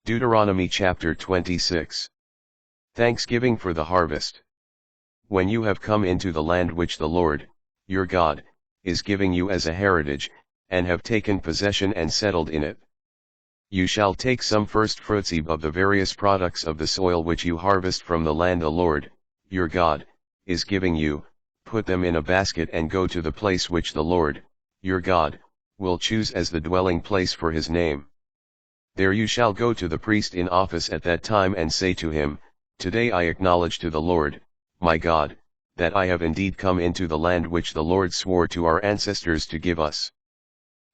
Deuteronomy chapter 26. Thanksgiving for the harvest. When you have come into the land which the Lord, your God, is giving you as a heritage, and have taken possession and settled in it, you shall take some first fruits of the various products of the soil which you harvest from the land the Lord, your God, is giving you, put them in a basket and go to the place which the Lord, your God, will choose as the dwelling place for his name. There you shall go to the priest in office at that time and say to him, Today I acknowledge to the Lord, my God, that I have indeed come into the land which the Lord swore to our ancestors to give us.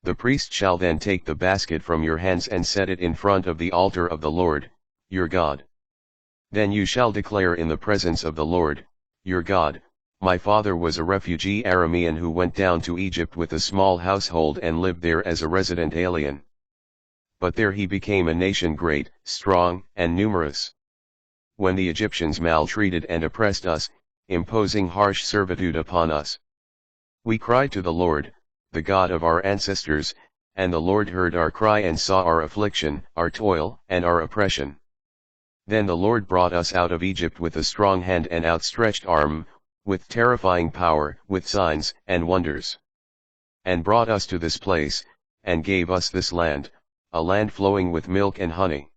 The priest shall then take the basket from your hands and set it in front of the altar of the Lord, your God. Then you shall declare in the presence of the Lord, your God, my father was a refugee Aramean who went down to Egypt with a small household and lived there as a resident alien. But there he became a nation great, strong, and numerous. When the Egyptians maltreated and oppressed us, imposing harsh servitude upon us, we cried to the Lord, the God of our ancestors, and the Lord heard our cry and saw our affliction, our toil, and our oppression. Then the Lord brought us out of Egypt with a strong hand and outstretched arm, with terrifying power, with signs and wonders, and brought us to this place, and gave us this land, a land flowing with milk and honey.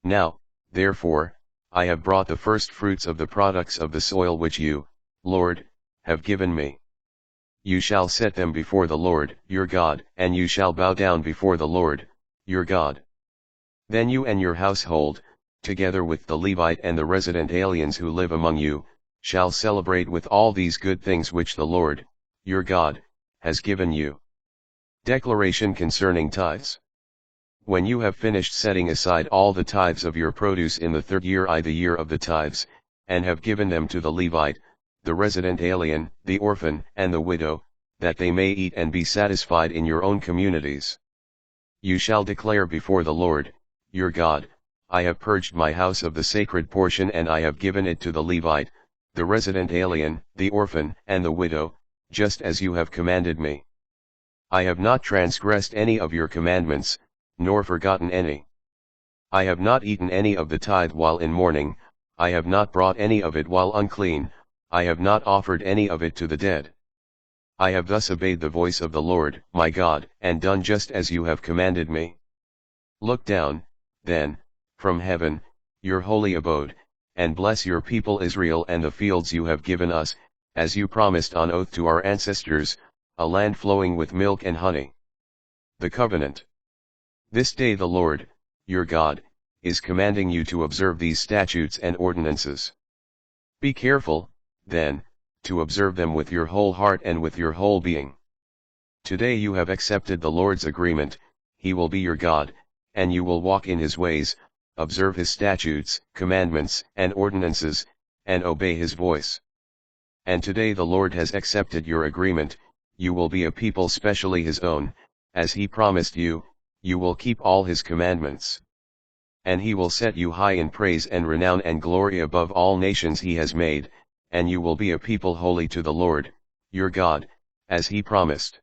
Now, therefore, I have brought the first fruits of the products of the soil which you, Lord, have given me. You shall set them before the Lord, your God, and you shall bow down before the Lord, your God. Then you and your household, together with the Levite and the resident aliens who live among you, shall celebrate with all these good things which the Lord, your God, has given you. Declaration concerning tithes. When you have finished setting aside all the tithes of your produce in the third year, the year of the tithes, and have given them to the Levite, the resident alien, the orphan, and the widow, that they may eat and be satisfied in your own communities, you shall declare before the Lord, your God, I have purged my house of the sacred portion and I have given it to the Levite, the resident alien, the orphan, and the widow, just as you have commanded me. I have not transgressed any of your commandments, nor forgotten any. I have not eaten any of the tithe while in mourning, I have not brought any of it while unclean, I have not offered any of it to the dead. I have thus obeyed the voice of the Lord, my God, and done just as you have commanded me. Look down, then, from heaven, your holy abode, and bless your people Israel and the fields you have given us, as you promised on oath to our ancestors, a land flowing with milk and honey. The Covenant. This day the Lord, your God, is commanding you to observe these statutes and ordinances. Be careful, then, to observe them with your whole heart and with your whole being. Today you have accepted the Lord's agreement, he will be your God, and you will walk in his ways, observe his statutes, commandments, and ordinances, and obey his voice. And today the Lord has accepted your agreement, you will be a people specially his own, as he promised you, you will keep all his commandments. And he will set you high in praise and renown and glory above all nations he has made, and you will be a people holy to the Lord, your God, as he promised.